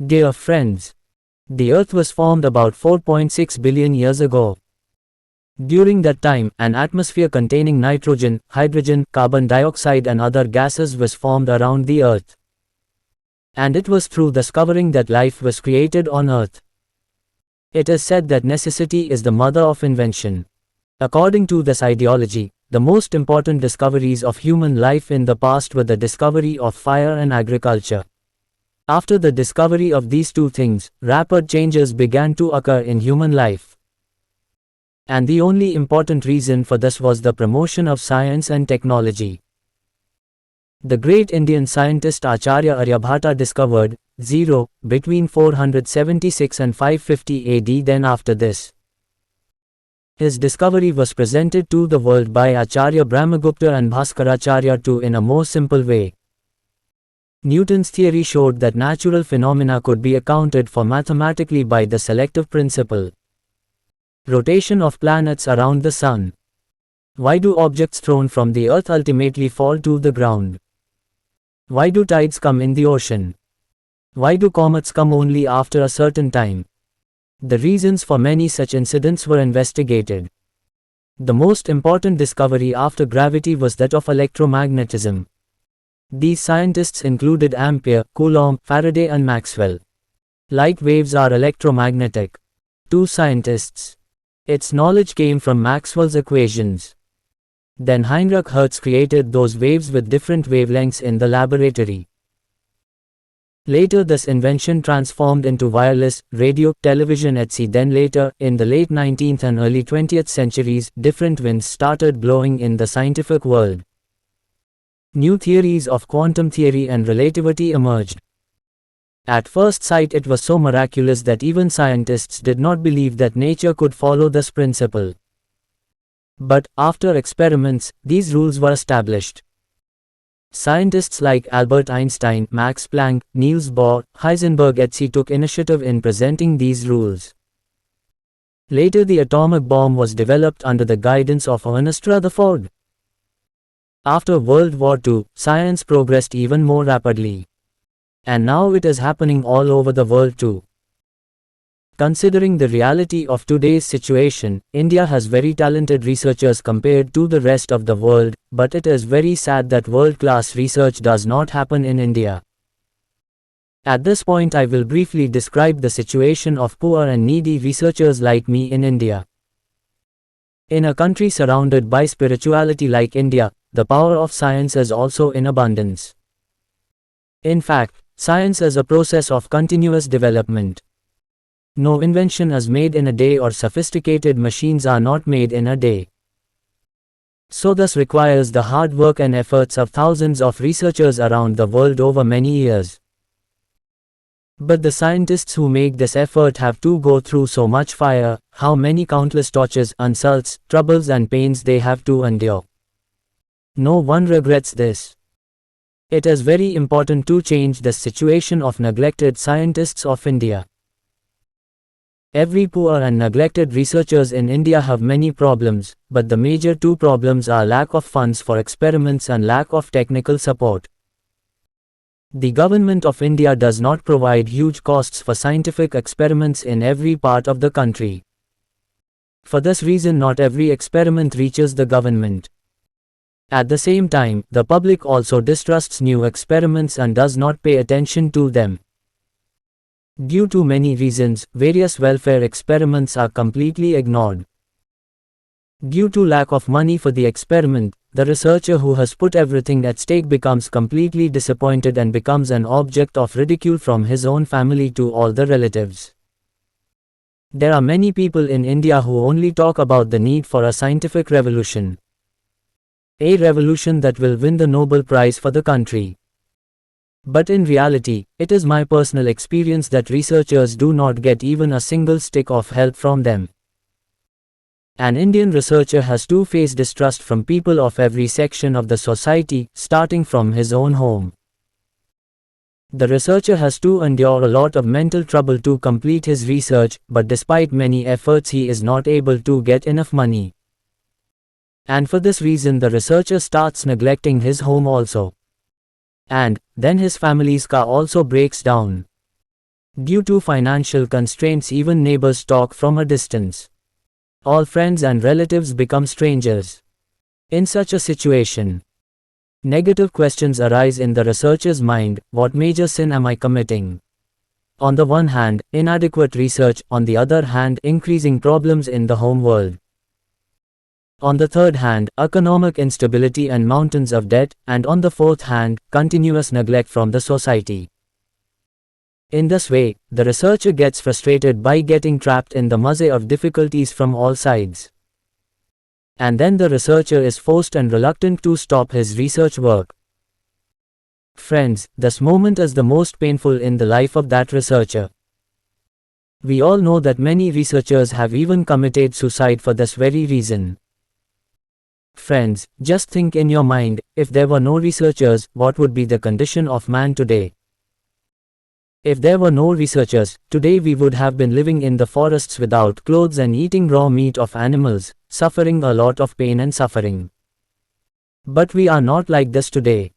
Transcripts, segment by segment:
Dear friends, the Earth was formed about 4.6 billion years ago. During that time, an atmosphere containing nitrogen, hydrogen, carbon dioxide and other gases was formed around the Earth. And it was through discovering that life was created on Earth. It is said that necessity is the mother of invention. According to this ideology, the most important discoveries of human life in the past were the discovery of fire and agriculture. After the discovery of these two things, rapid changes began to occur in human life. And the only important reason for this was the promotion of science and technology. The great Indian scientist Acharya Aryabhata discovered 0 between 476 and 550 AD. Then after this, his discovery was presented to the world by Acharya Brahmagupta and Bhaskaracharya too in a more simple way. Newton's theory showed that natural phenomena could be accounted for mathematically by the selective principle. Rotation of planets around the Sun. Why do objects thrown from the Earth ultimately fall to the ground? Why do tides come in the ocean? Why do comets come only after a certain time? The reasons for many such incidents were investigated. The most important discovery after gravity was that of electromagnetism. These scientists included Ampere, Coulomb, Faraday and Maxwell. Light waves are electromagnetic. Two scientists. Its knowledge came from Maxwell's equations. Then Heinrich Hertz created those waves with different wavelengths in the laboratory. Later this invention transformed into wireless, radio, television etc. Then later, in the late 19th and early 20th centuries, different winds started blowing in the scientific world. New theories of quantum theory and relativity emerged. At first sight it was so miraculous that even scientists did not believe that nature could follow this principle. But, after experiments, these rules were established. Scientists like Albert Einstein, Max Planck, Niels Bohr, Heisenberg etc. took initiative in presenting these rules. Later the atomic bomb was developed under the guidance of Ernest Rutherford. After World War II, science progressed even more rapidly. And now it is happening all over the world too. Considering the reality of today's situation, India has very talented researchers compared to the rest of the world, but it is very sad that world-class research does not happen in India. At this point I will briefly describe the situation of poor and needy researchers like me in India. In a country surrounded by spirituality like India, the power of science is also in abundance. In fact, science is a process of continuous development. No invention is made in a day or sophisticated machines are not made in a day. So this requires the hard work and efforts of thousands of researchers around the world over many years. But the scientists who make this effort have to go through so much fire, how many countless tortures, insults, troubles and pains they have to endure. No one regrets this. It is very important to change the situation of neglected scientists of India. Every poor and neglected researchers in India have many problems, but the major two problems are lack of funds for experiments and lack of technical support. The government of India does not provide huge costs for scientific experiments in every part of the country. For this reason not every experiment reaches the government. At the same time, the public also distrusts new experiments and does not pay attention to them. Due to many reasons, various welfare experiments are completely ignored. Due to lack of money for the experiment, the researcher who has put everything at stake becomes completely disappointed and becomes an object of ridicule from his own family to all the relatives. There are many people in India who only talk about the need for a scientific revolution. A revolution that will win the Nobel Prize for the country. But in reality, it is my personal experience that researchers do not get even a single stick of help from them. An Indian researcher has to face distrust from people of every section of the society, starting from his own home. The researcher has to endure a lot of mental trouble to complete his research, but despite many efforts he is not able to get enough money. And for this reason the researcher starts neglecting his home also. And then his family's car also breaks down. Due to financial constraints, even neighbors talk from a distance. All friends and relatives become strangers. In such a situation, negative questions arise in the researcher's mind: what major sin am I committing? On the one hand, inadequate research; on the other hand, increasing problems in the home world. On the third hand, economic instability and mountains of debt; and on the fourth hand, continuous neglect from the society. In this way, the researcher gets frustrated by getting trapped in the maze of difficulties from all sides. And then the researcher is forced and reluctant to stop his research work. Friends, this moment is the most painful in the life of that researcher. We all know that many researchers have even committed suicide for this very reason. Friends, just think in your mind, if there were no researchers, what would be the condition of man today? If there were no researchers, today we would have been living in the forests without clothes and eating raw meat of animals, suffering a lot of pain and suffering. But we are not like this today.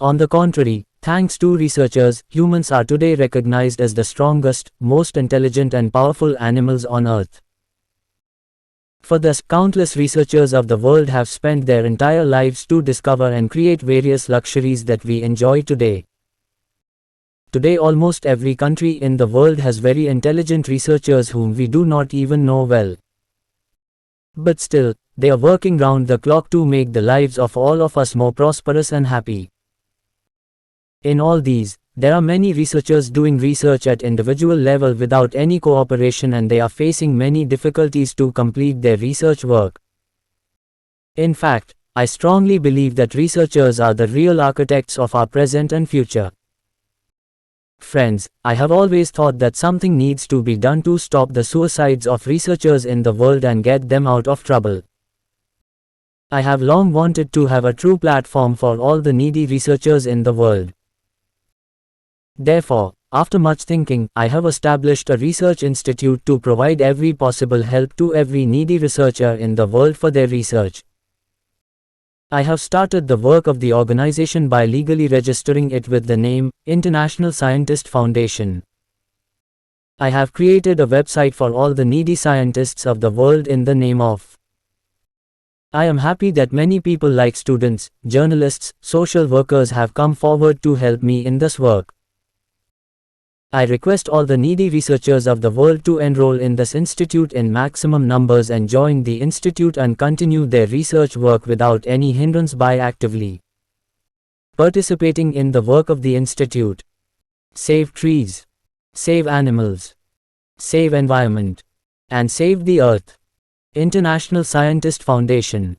On the contrary, thanks to researchers, humans are today recognized as the strongest, most intelligent and powerful animals on earth. For this, countless researchers of the world have spent their entire lives to discover and create various luxuries that we enjoy today. Today almost every country in the world has very intelligent researchers whom we do not even know well. But still, they are working round the clock to make the lives of all of us more prosperous and happy. In all these, there are many researchers doing research at individual level without any cooperation, and they are facing many difficulties to complete their research work. In fact, I strongly believe that researchers are the real architects of our present and future. Friends, I have always thought that something needs to be done to stop the suicides of researchers in the world and get them out of trouble. I have long wanted to have a true platform for all the needy researchers in the world. Therefore, after much thinking, I have established a research institute to provide every possible help to every needy researcher in the world for their research. I have started the work of the organization by legally registering it with the name, International Scientist Foundation. I have created a website for all the needy scientists of the world in the name of. I am happy that many people like students, journalists, social workers have come forward to help me in this work. I request all the needy researchers of the world to enroll in this institute in maximum numbers and join the institute and continue their research work without any hindrance by actively participating in the work of the institute. Save trees, save animals, save environment, and save the earth. International Scientist Foundation.